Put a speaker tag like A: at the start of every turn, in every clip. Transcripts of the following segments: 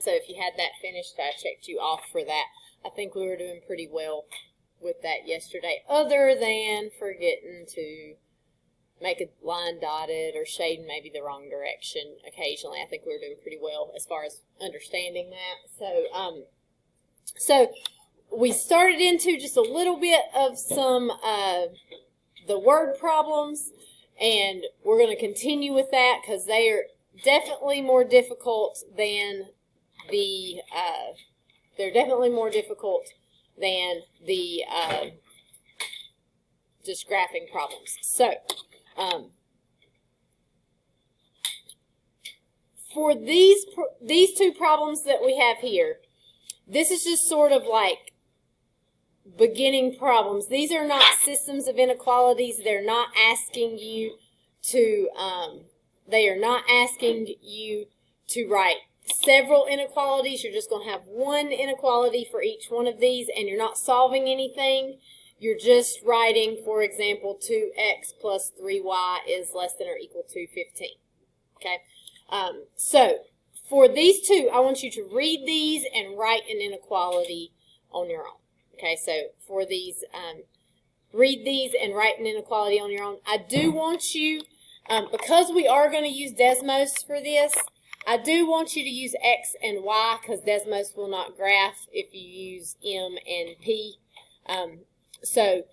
A: So if you had that finished, I checked you off for that. I think we were doing pretty well with that yesterday, other than forgetting to make a line dotted or shading maybe the wrong direction occasionally. I think we were doing pretty well as far as understanding that. So we started into just a little bit of some the word problems, and we're going to continue with that because they are definitely more difficult than the just graphing problems. So for these two problems that we have here, this is just sort of like beginning problems. These are not systems of inequalities. They're not asking you to write several inequalities. You're just going to have one inequality for each one of these, and you're not solving anything. You're just writing, for example, 2x plus 3y is less than or equal to 15. Okay? So for these two, I want you to read these and write an inequality on your own. Okay, so for these, read these and write an inequality on your own. I do want you, because we are going to use Desmos for this, I do want you to use X and Y because Desmos will not graph if you use M and P. So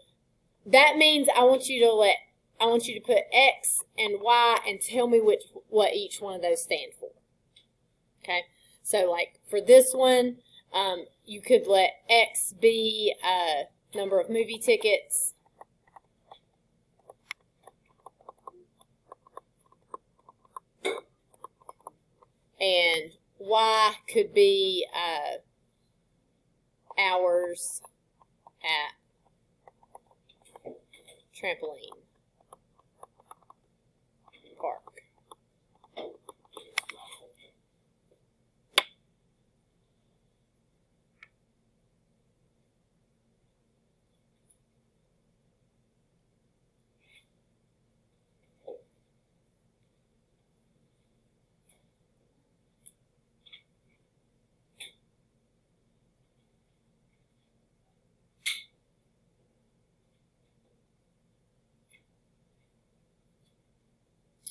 A: that means I want you to put X and Y and tell me what each one of those stand for. Okay, so like for this one, you could let X be number of movie tickets. And Y could be hours at trampoline park.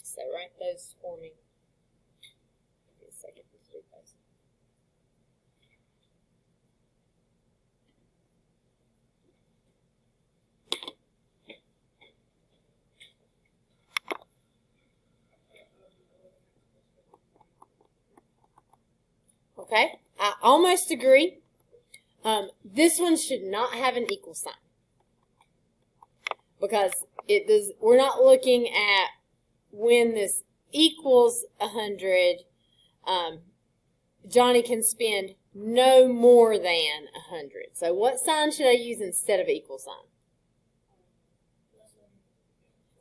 A: So write those for me. Give me a second to do those. Okay, I almost agree. This one should not have an equal sign because it does. We're not looking at when this equals 100, Johnny can spend no more than 100. So what sign should I use instead of equal sign?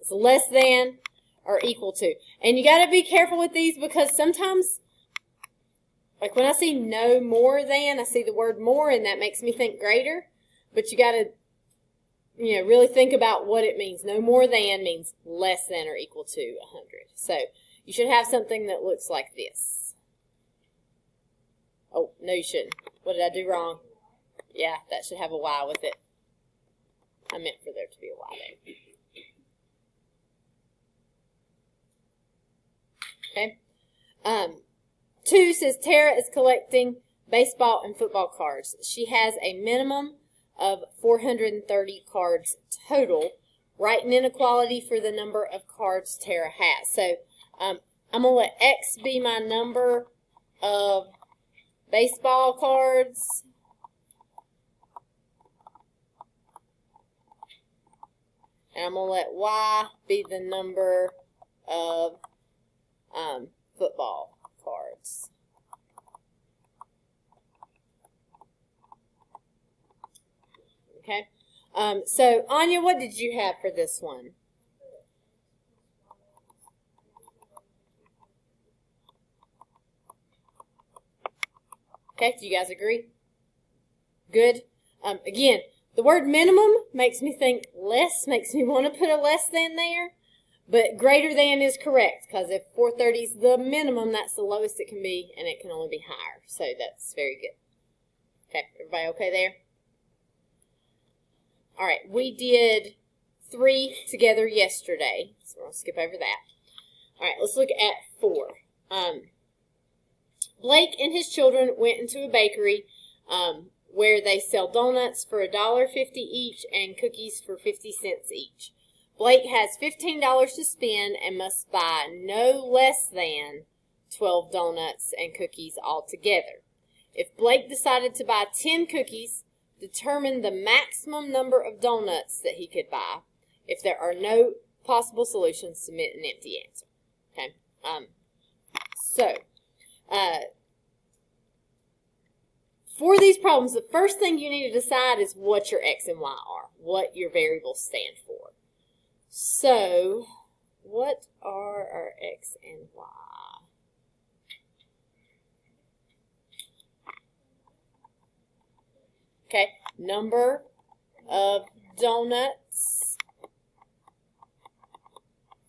A: It's less than or equal to. And you got to be careful with these because sometimes, like when I see no more than, I see the word more and that makes me think greater. But you got to really think about what it means. No more than means less than or equal to 100. So you should have something that looks like this. Oh, no you shouldn't. What did I do wrong? Yeah, that should have a Y with it. I meant for there to be a Y there. Okay. 2 says Tara is collecting baseball and football cards. She has a minimum of 430 cards total. Write an inequality for the number of cards Tara has. So I'm going to let X be my number of baseball cards. And I'm going to let Y be the number of football cards. Okay. So, Anya, what did you have for this one? Okay, do you guys agree? Good. Again, the word minimum makes me think less, makes me want to put a less than there. But greater than is correct, because if 430 is the minimum, that's the lowest it can be, and it can only be higher. So that's very good. Okay, everybody okay there? All right, we did 3 together yesterday, so we're going to skip over that. All right, let's look at 4. Blake and his children went into a bakery where they sell donuts for $1.50 each and cookies for 50 cents each. Blake has $15 to spend and must buy no less than 12 donuts and cookies altogether. If Blake decided to buy 10 cookies, determine the maximum number of donuts that he could buy. If there are no possible solutions, submit an empty answer. Okay. For these problems, the first thing you need to decide is what your x and y are, what your variables stand for. So, what are our x and y? Okay, number of donuts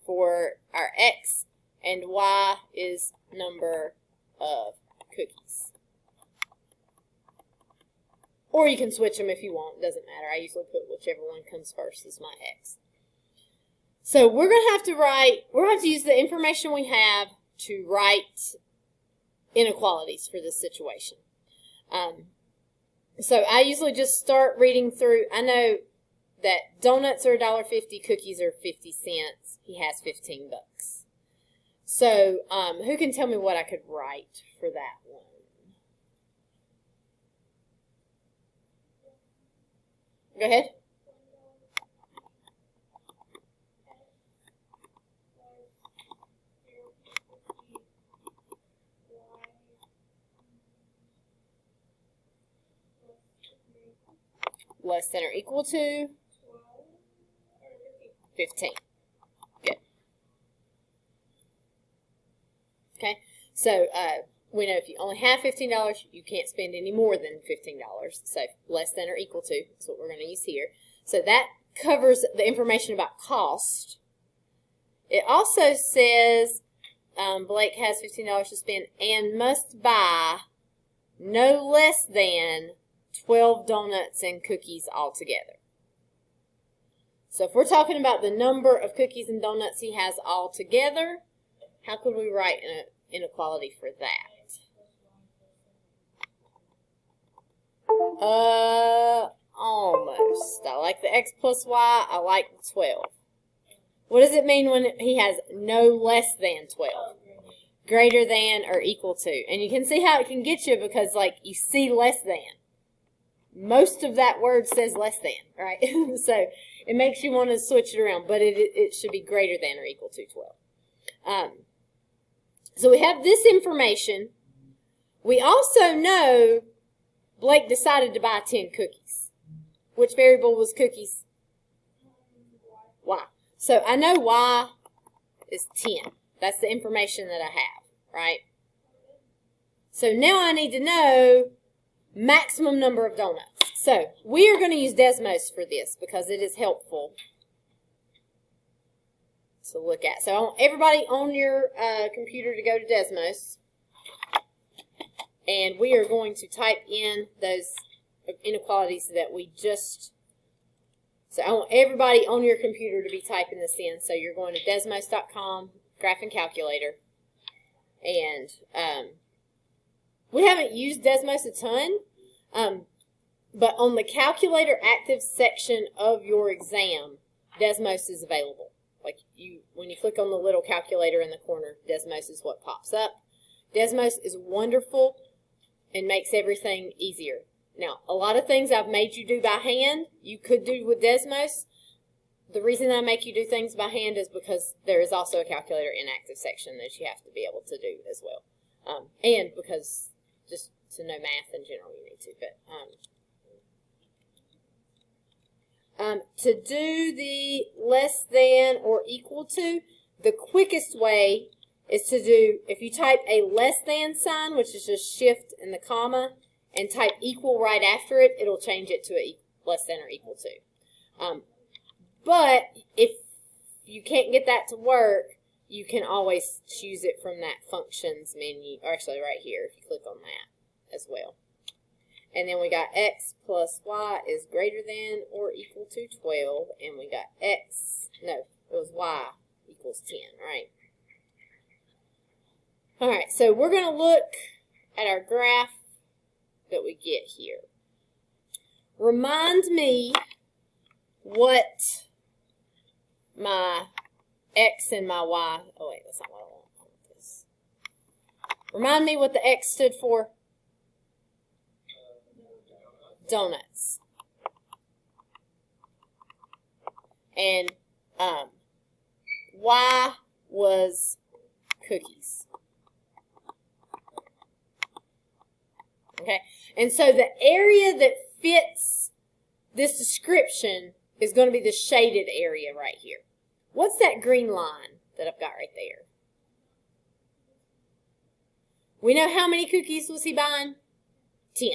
A: for our x, and y is number of cookies. Or you can switch them if you want, doesn't matter. I usually put whichever one comes first as my x. So we're going to have to use the information we have to write inequalities for this situation. So I usually just start reading through. I know that donuts are $1.50, cookies are 50 cents. He has 15 bucks. So who can tell me what I could write for that one? Go ahead. Less than or equal to 15. Good. Okay, so we know if you only have $15, you can't spend any more than $15. So less than or equal to is what we're going to use here. So that covers the information about cost. It also says Blake has $15 to spend and must buy no less than 12 donuts and cookies altogether. So if we're talking about the number of cookies and donuts he has altogether, how could we write an inequality for that? Almost. I like the x plus y. I like the 12. What does it mean when he has no less than 12? Greater than or equal to. And you can see how it can get you because, like, you see less than. Most of that word says less than, right? So it makes you want to switch it around, but it should be greater than or equal to 12. So we have this information. We also know Blake decided to buy 10 cookies. Which variable was cookies? Y. So I know Y is 10. That's the information that I have, right? So now I need to know maximum number of donuts. So we are going to use Desmos for this because it is helpful to look at. So I want everybody on your computer to go to Desmos. And we are going to type in those inequalities that we just... So I want everybody on your computer to be typing this in. So you're going to Desmos.com, graphing calculator. And we haven't used Desmos a ton. But on the calculator active section of your exam, Desmos is available. Like when you click on the little calculator in the corner, Desmos is what pops up. Desmos is wonderful and makes everything easier. Now, a lot of things I've made you do by hand, you could do with Desmos. The reason I make you do things by hand is because there is also a calculator inactive section that you have to be able to do as well. And because just to know math in general you need to. But to do the less than or equal to, the quickest way is to do, if you type a less than sign, which is just shift and the comma, and type equal right after it, it'll change it to a less than or equal to. But if you can't get that to work, you can always choose it from that functions menu, or actually right here, if you click on that as well. And then we got x plus y is greater than or equal to 12, and we got it was y equals 10, right? All right, so we're going to look at our graph that we get here. Remind me what my x and my y, oh wait, that's not what I want. I want this. Remind me what the x stood for. Donuts. And y was cookies. Okay, and so the area that fits this description is going to be the shaded area right here. What's that green line that I've got right there? We know how many cookies was he buying? 10.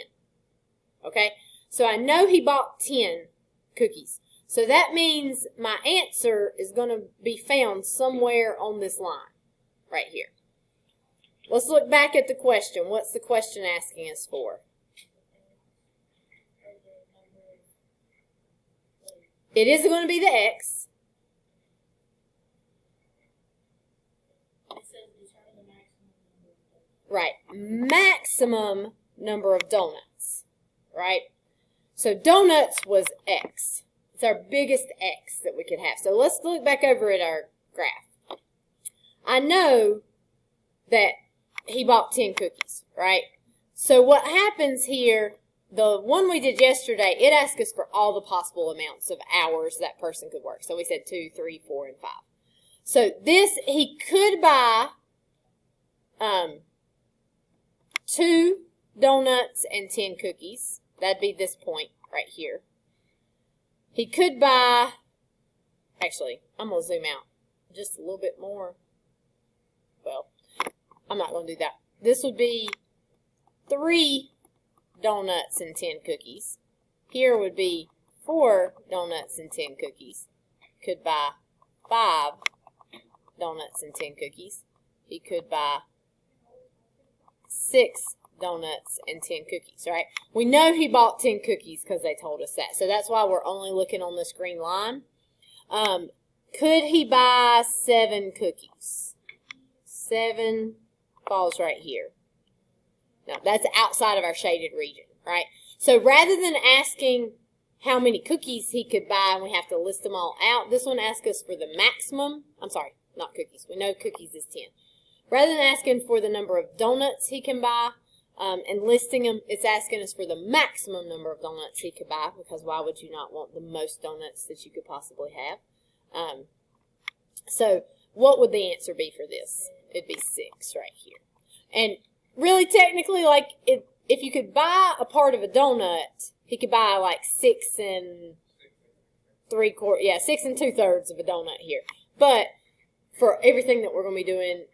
A: Okay, so I know he bought 10 cookies. So that means my answer is going to be found somewhere on this line right here. Let's look back at the question. What's the question asking us for? It is going to be the x. Right, maximum number of donuts, right? So donuts was x. It's our biggest x that we could have. So let's look back over at our graph. I know that he bought 10 cookies, right? So what happens here, the one we did yesterday, it asked us for all the possible amounts of hours that person could work. So we said 2, 3, 4, and 5. So this, he could buy 2 donuts and 10 cookies. That'd be this point right here. He could buy, actually, I'm going to zoom out just a little bit more. Well, I'm not going to do that. This would be 3 donuts and 10 cookies. Here would be 4 donuts and 10 cookies. Could buy 5 donuts and 10 cookies. He could buy 6 donuts and 10 cookies, right? We know he bought 10 cookies because they told us that. So that's why we're only looking on this green line. Could he buy 7 cookies? 7 falls right here. Now, that's outside of our shaded region, right? So rather than asking how many cookies he could buy and we have to list them all out, this one asks us for the maximum. I'm sorry, not cookies. We know cookies is 10. Rather than asking for the number of donuts he can buy and listing them, it's asking us for the maximum number of donuts he could buy, because why would you not want the most donuts that you could possibly have? So what would the answer be for this? It'd be 6 right here. And really technically, like if you could buy a part of a donut, he could buy like 6 and 3/4, yeah, 6 2/3 of a donut here. But for everything that we're going to be doing,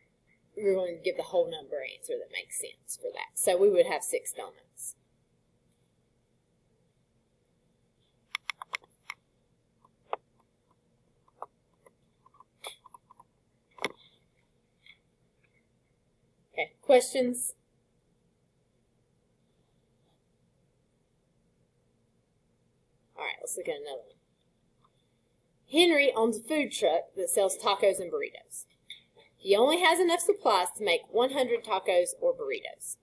A: we're going to give the whole number answer that makes sense for that. So we would have 6 donuts. Okay, questions? All right, let's look at another one. Henry owns a food truck that sells tacos and burritos. He only has enough supplies to make 100 tacos or burritos.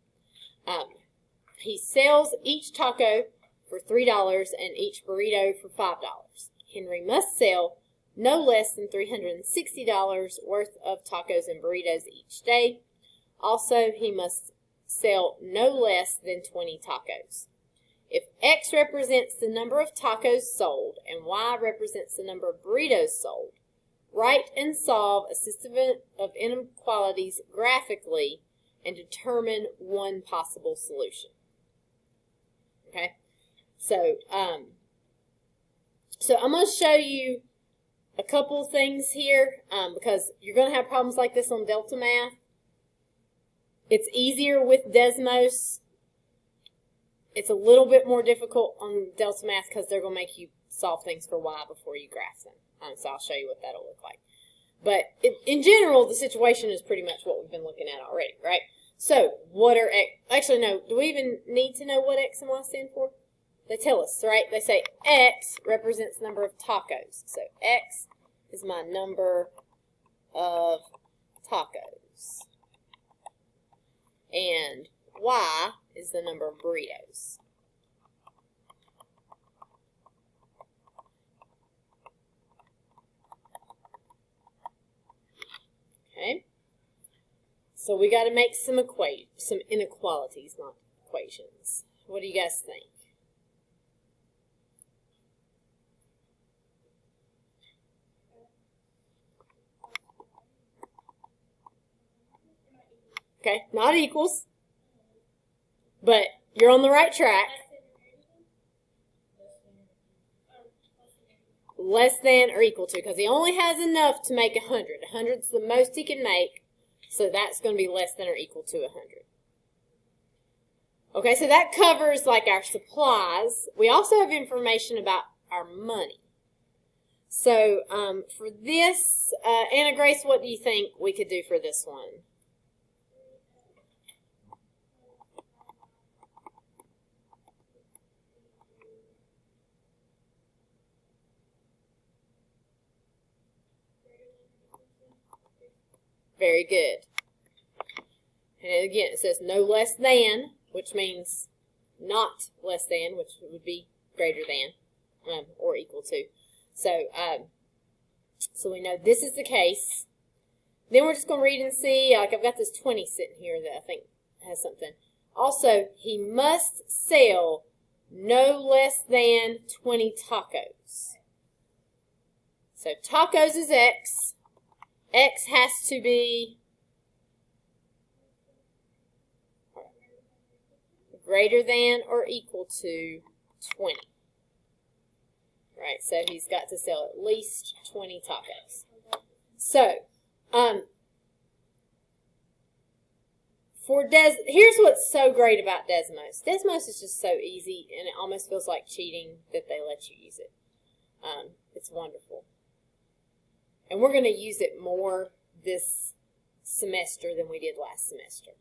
A: He sells each taco for $3 and each burrito for $5. Henry must sell no less than $360 worth of tacos and burritos each day. Also, he must sell no less than 20 tacos. If X represents the number of tacos sold and Y represents the number of burritos sold, write and solve a system of inequalities graphically and determine one possible solution. Okay, so I'm going to show you a couple things here because you're going to have problems like this on Delta Math. It's easier with Desmos. It's a little bit more difficult on Delta Math because they're going to make you solve things for y before you graph them. So I'll show you what that'll look like. But in general, the situation is pretty much what we've been looking at already, right? So what are x? Actually, no. Do we even need to know what x and y stand for? They tell us, right? They say x represents the number of tacos. So x is my number of tacos. And y is the number of burritos. Okay? So we got to make some inequalities, not equations. What do you guys think? Okay, not equals, but you're on the right track. Less than or equal to, because he only has enough to make 100. 100 is the most he can make, so that's going to be less than or equal to 100. Okay, so that covers like our supplies. We also have information about our money. So for this, Anna Grace, what do you think we could do for this one? Very good. And again, it says no less than, which means not less than, which would be greater than or equal to. So, so we know this is the case. Then we're just going to read and see. Like I've got this 20 sitting here that I think has something. Also, he must sell no less than 20 tacos. So tacos is x. X has to be greater than or equal to 20. Right, so he's got to sell at least 20 tacos. So, here's what's so great about Desmos. Desmos is just so easy, and it almost feels like cheating that they let you use it. It's wonderful. And we're going to use it more this semester than we did last semester.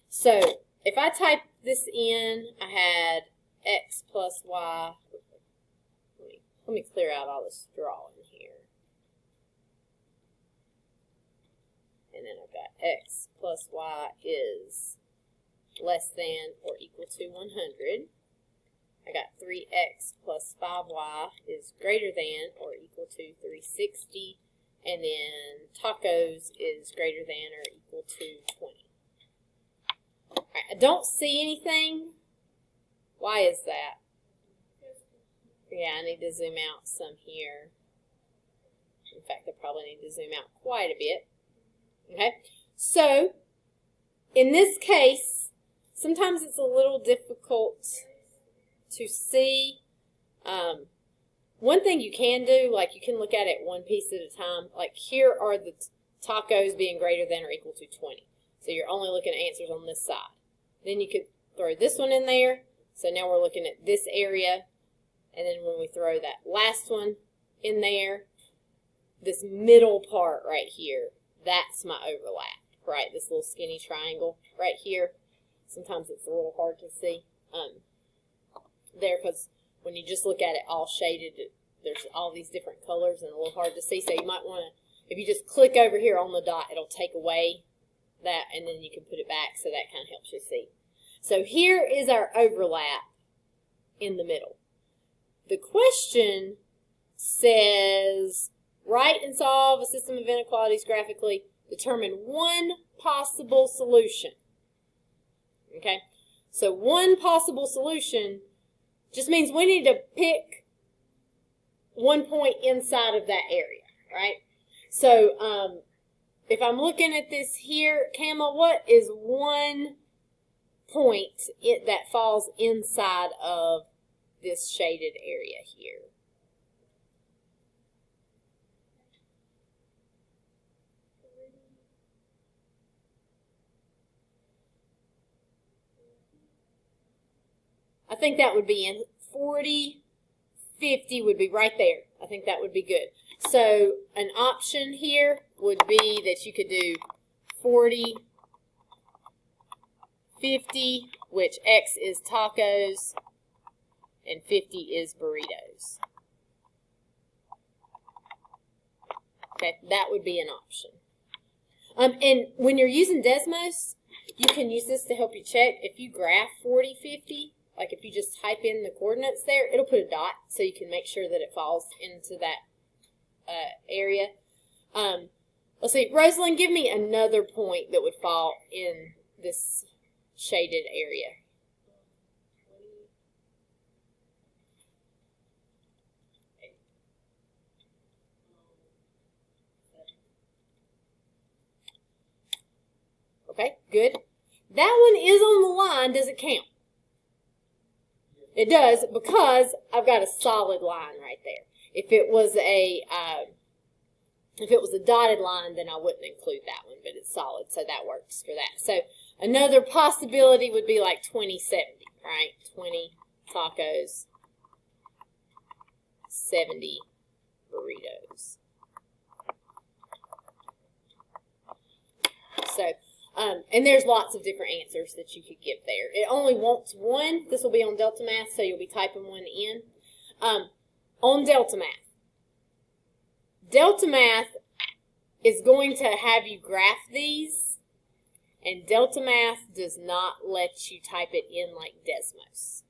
A: So if I type this in, I had x plus y. Let me clear out all this drawing here. And then I've got x plus y is less than or equal to 100. I got 3x plus 5y is greater than or equal to 360. And then tacos is greater than or equal to 20. All right, I don't see anything. Why is that? Yeah, I need to zoom out some here. In fact, I probably need to zoom out quite a bit. Okay, so in this case, sometimes it's a little difficult to see. One thing you can do, like you can look at it one piece at a time. Like here are the tacos being greater than or equal to 20. So you're only looking at answers on this side. Then you could throw this one in there. So now we're looking at this area. And then when we throw that last one in there, this middle part right here, that's my overlap, right? This little skinny triangle right here. Sometimes it's a little hard to see there because when you just look at it all shaded, there's all these different colors and a little hard to see. So you might want to, if you just click over here on the dot, it'll take away that and then you can put it back so that kind of helps you see. So here is our overlap in the middle. The question says, write and solve a system of inequalities graphically. Determine one possible solution. Okay? So one possible solution just means we need to pick one point inside of that area, right? So if I'm looking at this here, Kama, what is one point that falls inside of this shaded area here? I think that would be in 40, 50 would be right there. I think that would be good. So an option here would be that you could do 40, 50, which X is tacos, and 50 is burritos. Okay, that would be an option. And when you're using Desmos, you can use this to help you check. If you graph 40, 50, like if you just type in the coordinates there, it'll put a dot so you can make sure that it falls into that area. Let's see, Rosalind, give me another point that would fall in this shaded area. Okay, good. That one is on the line. Does it count? It does, because I've got a solid line right there. If it was a dotted line, then I wouldn't include that one, but it's solid, so that works for that. So another possibility would be like 20/70, right? 20 tacos, 70 burritos. So, and there's lots of different answers that you could give there. It only wants one. This will be on Delta Math, so you'll be typing one in. On Delta Math. Delta Math is going to have you graph these, and Delta Math does not let you type it in like Desmos.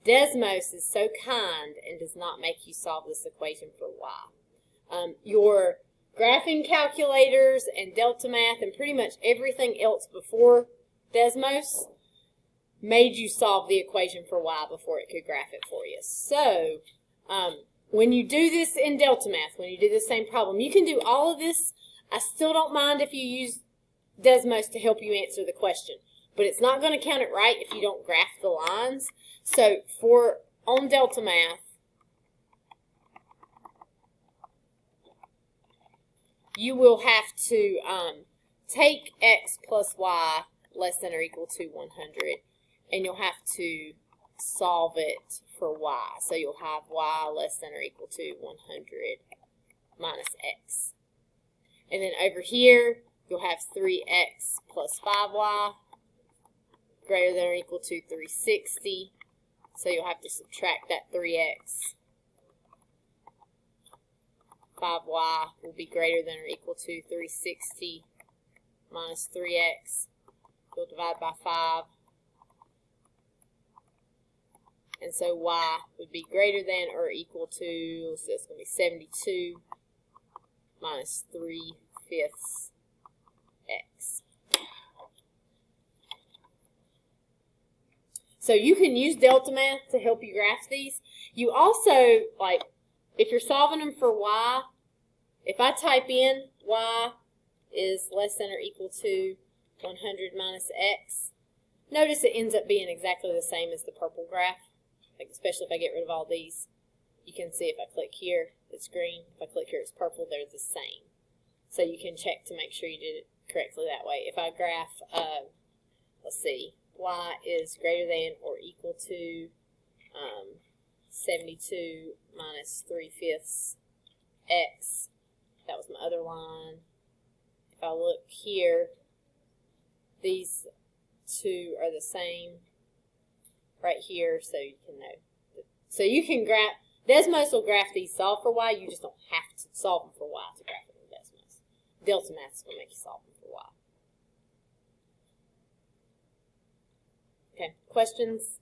A: Desmos is so kind and does not make you solve this equation for y. Your graphing calculators and Delta Math and pretty much everything else before Desmos made you solve the equation for y before it could graph it for you. So when you do this in Delta Math, when you do the same problem, you can do all of this. I still don't mind if you use Desmos to help you answer the question, but it's not going to count it right if you don't graph the lines. So on Delta Math, you will have to take x plus y less than or equal to 100, and you'll have to solve it for y. So you'll have y less than or equal to 100 minus x. And then over here, you'll have 3x plus 5y greater than or equal to 360. So you'll have to subtract that 3x. 5y will be greater than or equal to 360 minus 3x. You'll divide by 5. And so y would be greater than or equal to, so it's going to be 72 minus 3/5 x. So you can use Delta Math to help you graph these. You also, like, if you're solving them for y, if I type in y is less than or equal to 100 minus x, notice it ends up being exactly the same as the purple graph. Like, especially if I get rid of all these, you can see if I click here, it's green. If I click here, it's purple. They're the same. So you can check to make sure you did it correctly that way. If I graph, let's see, y is greater than or equal to 72 minus 3/5 x. That was my other line. If I look here, these two are the same right here, so you can know. So you can graph, Desmos will graph these solve for y, you just don't have to solve them for y to graph them in Desmos. Delta Math is going to make you solve them for y. Okay, questions?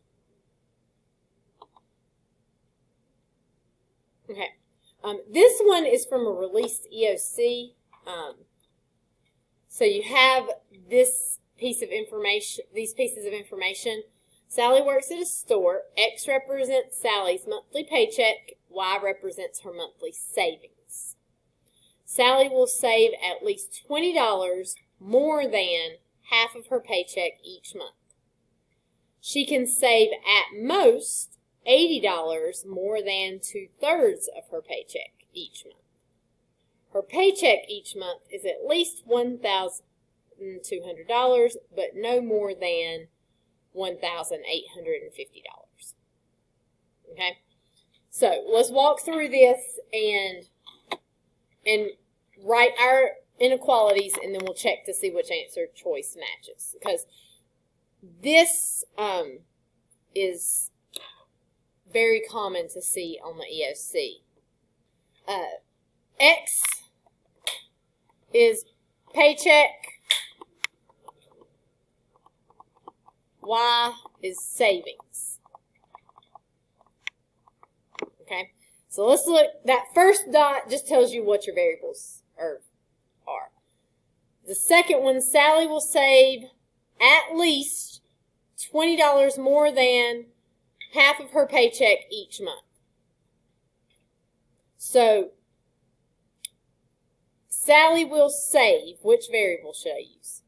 A: Okay, this one is from a released EOC. So you have this piece of information, these pieces of information. Sally works at a store. X represents Sally's monthly paycheck. Y represents her monthly savings. Sally will save at least $20 more than half of her paycheck each month. She can save at most $80 more than 2/3 of her paycheck each month. Her paycheck each month is at least $1,200, but no more than $1,850. Okay? So let's walk through this and write our inequalities, and then we'll check to see which answer choice matches. Because this is very common to see on the EOC. X is paycheck. Y is savings. Okay, so let's look. That first dot just tells you what your variables are. The second one, Sally will save at least $20 more than half of her paycheck each month. So, Sally will save. Which variable should I use?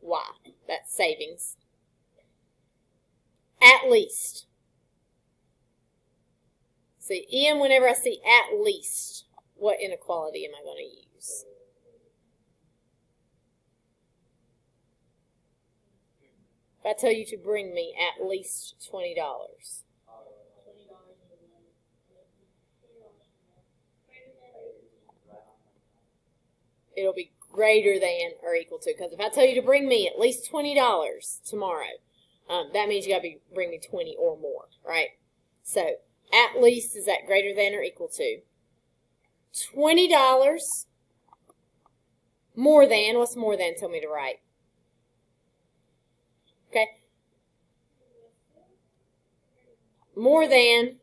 A: Y. That's savings. At least. See, Ian, whenever I see at least, what inequality am I going to use? If I tell you to bring me at least $20. It'll be greater than or equal to. Because if I tell you to bring me at least $20 tomorrow, that means you got to bring me 20 or more, right? So, at least, is that greater than or equal to? $20 more than, what's more than? Tell me to write. Okay. More than,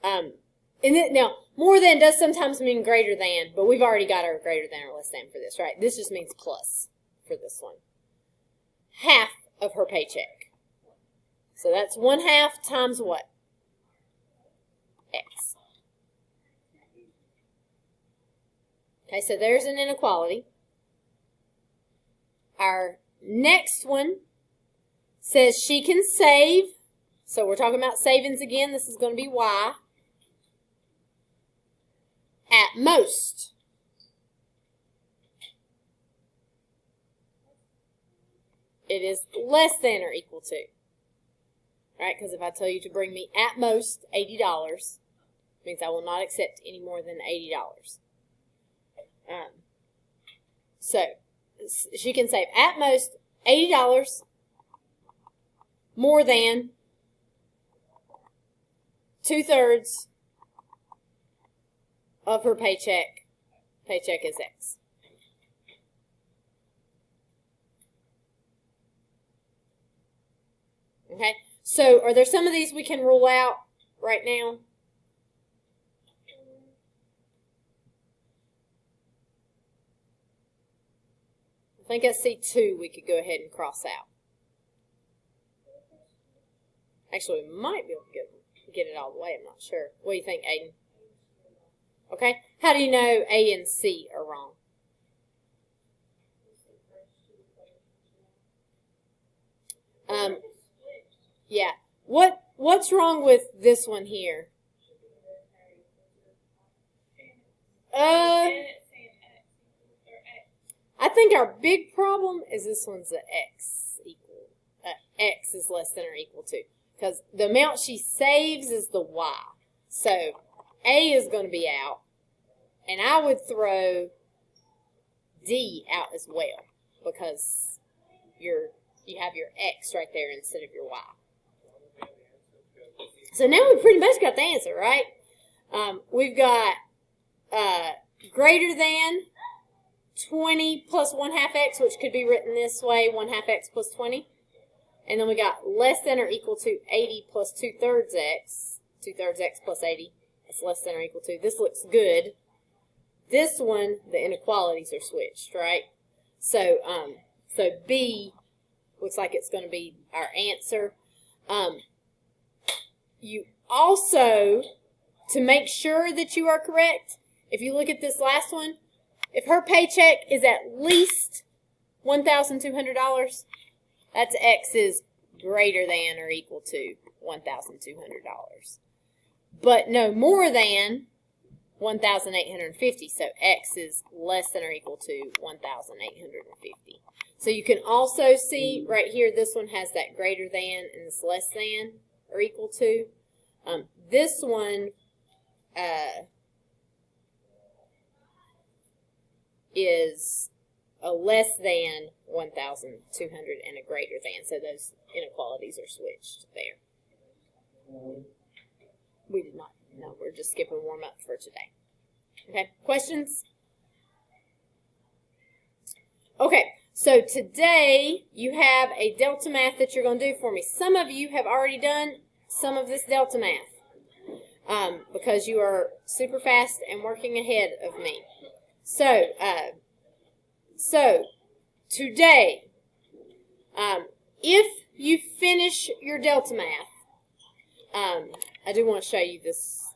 A: now, more than does sometimes mean greater than, but we've already got our greater than or less than for this, right? This just means plus for this one. Half of her paycheck. So that's 1/2 times what? X. Okay, so there's an inequality. Our next one says she can save. So we're talking about savings again. This is going to be Y. At most. It is less than or equal to. Right? Because if I tell you to bring me at most $80, it means I will not accept any more than $80. So she can save at most $80 more than 2/3 of her paycheck. Paycheck is X. Okay, so are there some of these we can rule out right now? I think I see 2 we could go ahead and cross out. Actually, we might be able to get it all the way. I'm not sure. What do you think, Aiden? Okay. How do you know A and C are wrong? Yeah. What's wrong with this one here? I think our big problem is this one's the X equal. X is less than or equal to. Because the amount she saves is the Y. So A is going to be out. And I would throw D out as well. Because you have your X right there instead of your Y. So now we pretty much got the answer, right? We've got greater than 20 plus 1/2 X, which could be written this way, 1/2 X plus 20. And then we got less than or equal to 80 plus 2/3 X. 2/3 X plus 80. That's less than or equal to. This looks good. This one, the inequalities are switched, right? So, so B looks like it's going to be our answer. You also, to make sure that you are correct, if you look at this last one, if her paycheck is at least $1,200, that's X is greater than or equal to $1,200. But no more than 1,850, so X is less than or equal to 1,850. So you can also see right here, this one has that greater than and this less than or equal to. This one is a less than 1,200 and a greater than. So those inequalities are switched there. We did not. No, we're just skipping warm up for today. Okay, questions? Okay, so today you have a delta math that you're going to do for me. Some of you have already done some of this delta math because you are super fast and working ahead of me. So today, if you finish your delta math, I do want to show you this.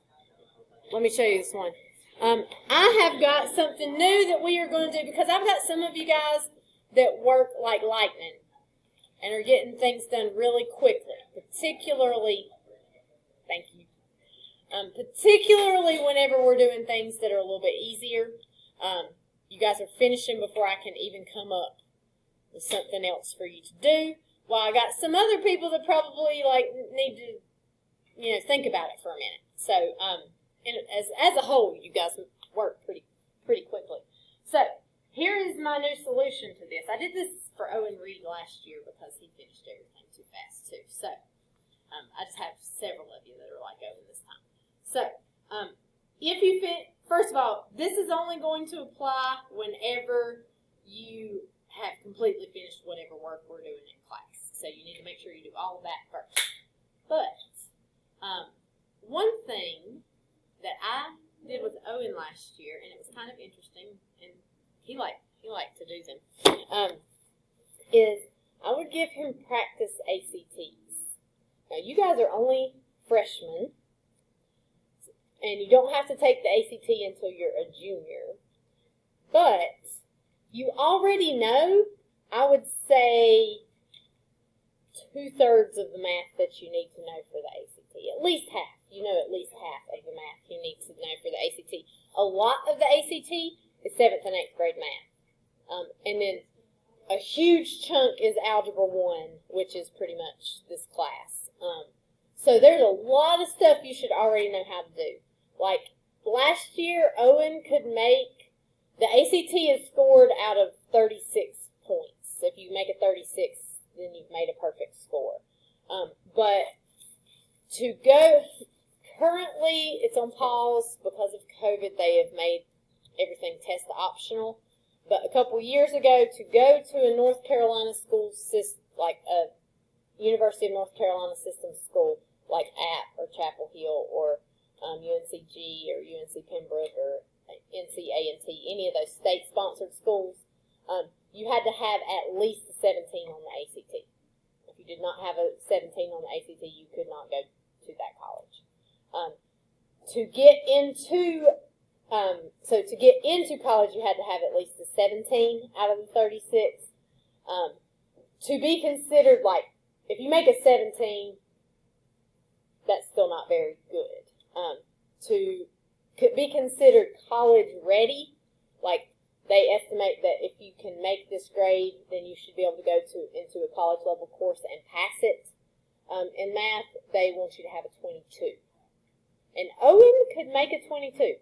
A: Let me show you this one. I have got something new that we are going to do because I've got some of you guys that work like lightning and are getting things done really quickly, particularly, thank you, particularly whenever we're doing things that are a little bit easier. You guys are finishing before I can even come up with something else for you to do. While I got some other people that probably need to, think about it for a minute. So, as a whole, you guys work pretty quickly. So, here is my new solution to this. I did this for Owen Reed last year because he finished everything too fast too. So, I just have several of you that are like Owen this time. So, if you first of all, this is only going to apply whenever you have completely finished whatever work we're doing in class. So, you need to make sure you do all of that first. But, one thing that I did with Owen last year, and it was kind of interesting, and he liked to do them, is I would give him practice ACTs. Now, you guys are only freshmen, and you don't have to take the ACT until you're a junior, but you already know, I would say, 2/3 of the math that you need to know for the ACT, at least half. You know at least half of the math you need to know for the ACT. A lot of the ACT is 7th and 8th grade math. And then a huge chunk is Algebra 1, which is pretty much this class. So there's a lot of stuff you should already know how to do. Like last year, Owen could make, the ACT is scored out of 36 points. So if you make a 36, then you've made a perfect score. But to go... Currently, it's on pause because of COVID. They have made everything test optional. But a couple years ago, to go to a North Carolina school system, like a University of North Carolina system school, like App or Chapel Hill or UNCG or UNC Pembroke or NC-A&T, any of those state-sponsored schools, you had to have at least a 17 on the ACT. If you did not have a 17 on the ACT, you could not go to that college. To get into college, you had to have at least a 17 out of the 36. To be considered, if you make a 17, that's still not very good. To be considered college ready, they estimate that if you can make this grade, then you should be able to go into a college level course and pass it. In math, they want you to have a 22. And Owen could make a 22.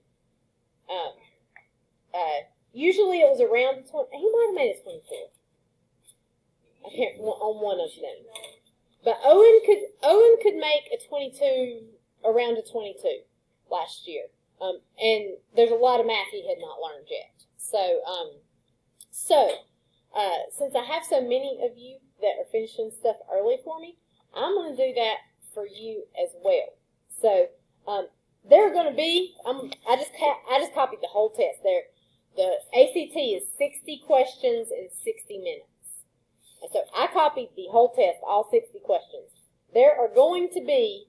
A: Usually it was around 20. He might have made a 24. I can't on one of them. But Owen could make a 22, around a 22 last year. And there's a lot of math he had not learned yet. So since I have so many of you that are finishing stuff early for me, I'm going to do that for you as well. So there are going to be, I just copied the whole test there. The ACT is 60 questions in 60 minutes. And so I copied the whole test, all 60 questions. There are going to be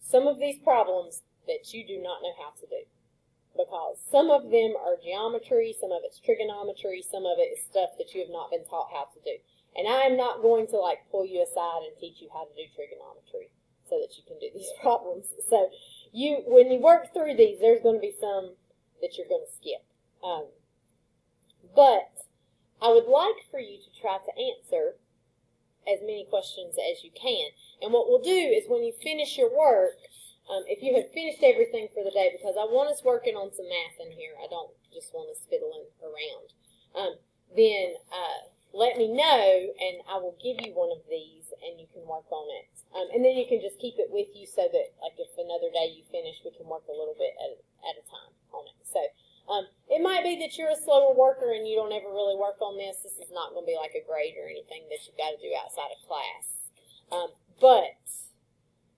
A: some of these problems that you do not know how to do. Because some of them are geometry, some of it's trigonometry, some of it is stuff that you have not been taught how to do. And I am not going to pull you aside and teach you how to do trigonometry so that you can do these problems. So when you work through these, there's going to be some that you're going to skip. But I would like for you to try to answer as many questions as you can. And what we'll do is when you finish your work, if you have finished everything for the day, because I want us working on some math in here, I don't just want us fiddling around, then let me know, and I will give you one of these, and you can work on it. And then you can just keep it with you so that, like, if another day you finish, we can work a little bit at a time on it. So it might be that you're a slower worker and you don't ever really work on this. This is not going to be like a grade or anything that you've got to do outside of class. But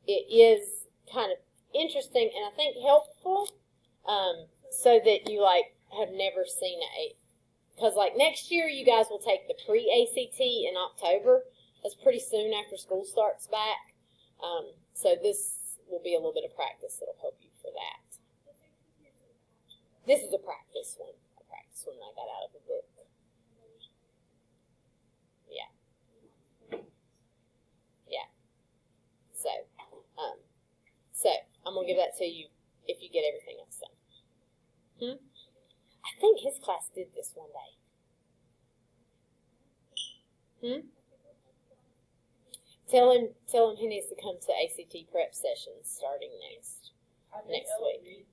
A: it is kind of interesting and I think helpful so that you, like, have never seen a... Because, like, next year you guys will take the pre-ACT in October. That's pretty soon after school starts back. So this will be a little bit of practice that will help you for that. This is a practice one. A practice one I got out of the book. Yeah. Yeah. So I'm going to give that to you if you get everything else done. I think his class did this one day. Tell him he needs to come to ACT prep sessions starting next week.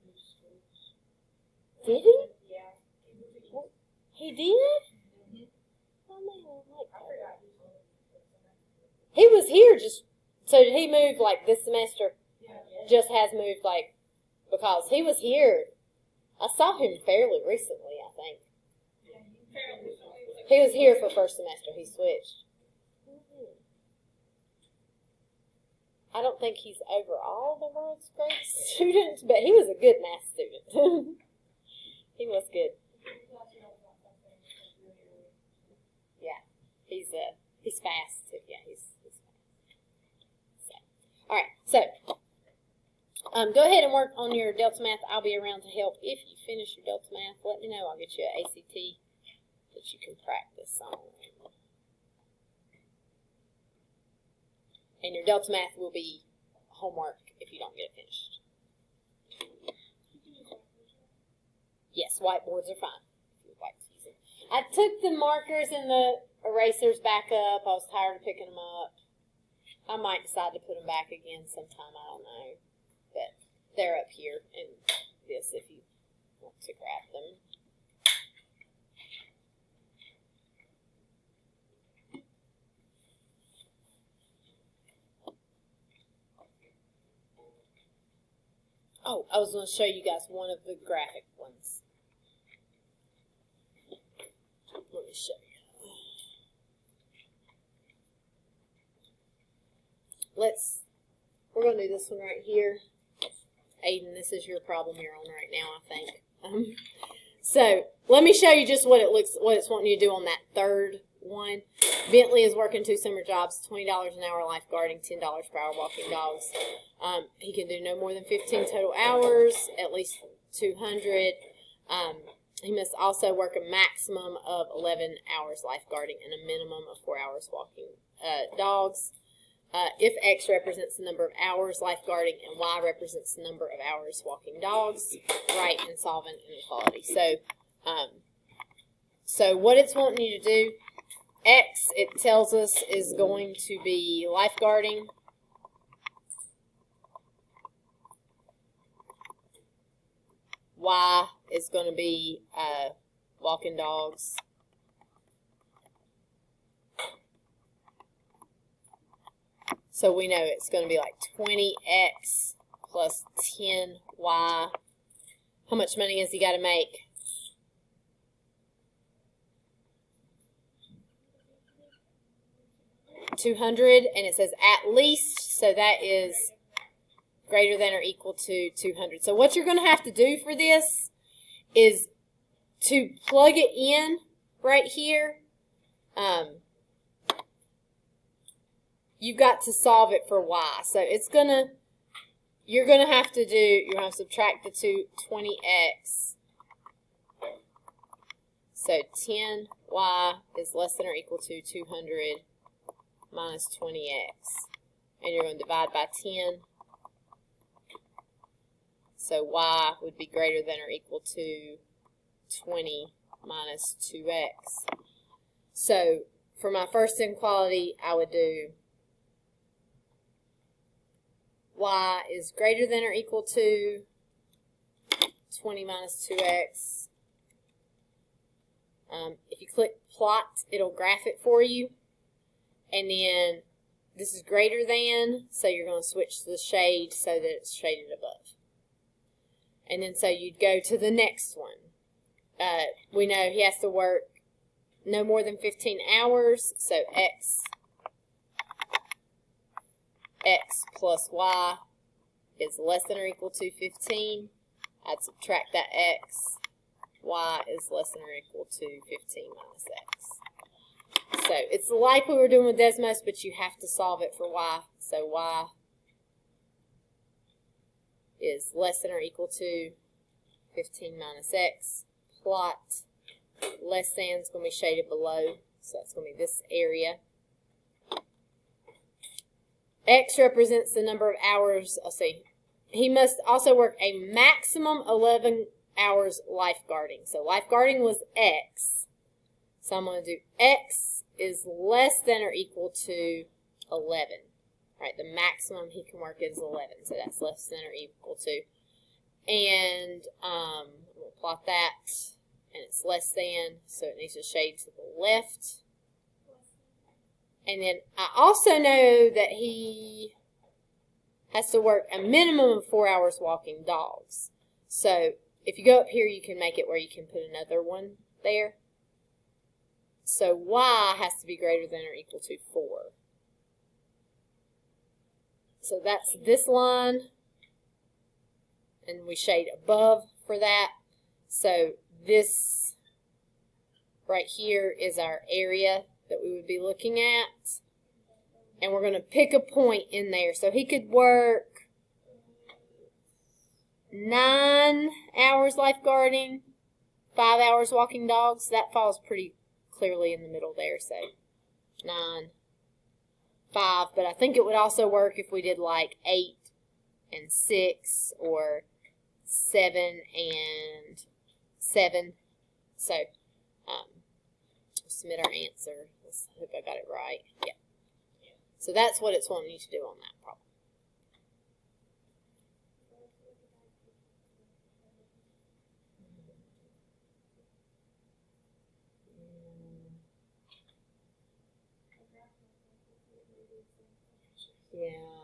A: Did he?
B: Yeah.
A: He did? Oh man, I like that. He was here so did he move like this semester? Just has moved like, because he was here. I saw him fairly recently, I think. He was here for first semester. He switched. I don't think he's overall the world's greatest student, but he was a good math student. He was good. Yeah, he's fast too. Yeah, he's fast. So, all right, so go ahead and work on your Delta Math. I'll be around to help. If you finish your Delta Math, let me know. I'll get you an ACT that you can practice on. And your Delta Math will be homework if you don't get it finished. Yes, whiteboards are fine. If you'd like to use them. I took the markers and the erasers back up. I was tired of picking them up. I might decide to put them back again sometime. I don't know. But they're up here in this if you want to grab them. Oh, I was going to show you guys one of the graphic ones. Let me show you. We're going to do this one right here. Aiden, this is your problem you're on right now, I think. So let me show you just what it's wanting you to do on that third one. Bentley is working 2 summer jobs, $20 an hour lifeguarding, $10 per hour walking dogs. He can do no more than 15 total hours, at least 200. He must also work a maximum of 11 hours lifeguarding and a minimum of 4 hours walking dogs. If X represents the number of hours lifeguarding and Y represents the number of hours walking dogs, write and solve an inequality. So what it's wanting you to do, X, it tells us, is going to be lifeguarding. Y is going to be walking dogs. So we know it's going to be like 20x plus 10y. How much money has he got to make? $200, and it says at least, so that is greater than or equal to 200. So what you're going to have to do for this is to plug it in right here. You've got to solve it for y. So you're going to have to subtract the 20x. So 10y is less than or equal to 200 minus 20x. And you're going to divide by 10. So y would be greater than or equal to 20 minus 2x. So for my first inequality, I would do y is greater than or equal to 20 minus 2x. If you click plot, it'll graph it for you. And then this is greater than, so you're going to switch the shade so that it's shaded above. And then so you'd go to the next one. We know he has to work no more than 15 hours, so x plus y is less than or equal to 15. I'd subtract that x. Y is less than or equal to 15 minus x. So it's like we were doing with Desmos, but you have to solve it for y. So y is less than or equal to 15 minus x. Plot less than is going to be shaded below, so that's going to be this area. X represents the number of hours. I'll see. He must also work a maximum 11 hours lifeguarding. So lifeguarding was x. So I'm going to do x is less than or equal to 11. Right, the maximum he can work is 11. So that's less than or equal to. And we'll plot that. And it's less than, so it needs to shade to the left. And then I also know that he has to work a minimum of 4 hours walking dogs. So if you go up here, you can make it where you can put another one there. So y has to be greater than or equal to 4. So that's this line. And we shade above for that. So this right here is our area that we would be looking at. And we're going to pick a point in there. So he could work 9 hours lifeguarding, 5 hours walking dogs. That falls pretty clearly in the middle there. So 9, 5. But I think it would also work if we did like 8 and 6 or 7 and 7. So submit our answer. Let's hope I got it right. Yeah. So that's what it's wanting you to do on that problem. Yeah.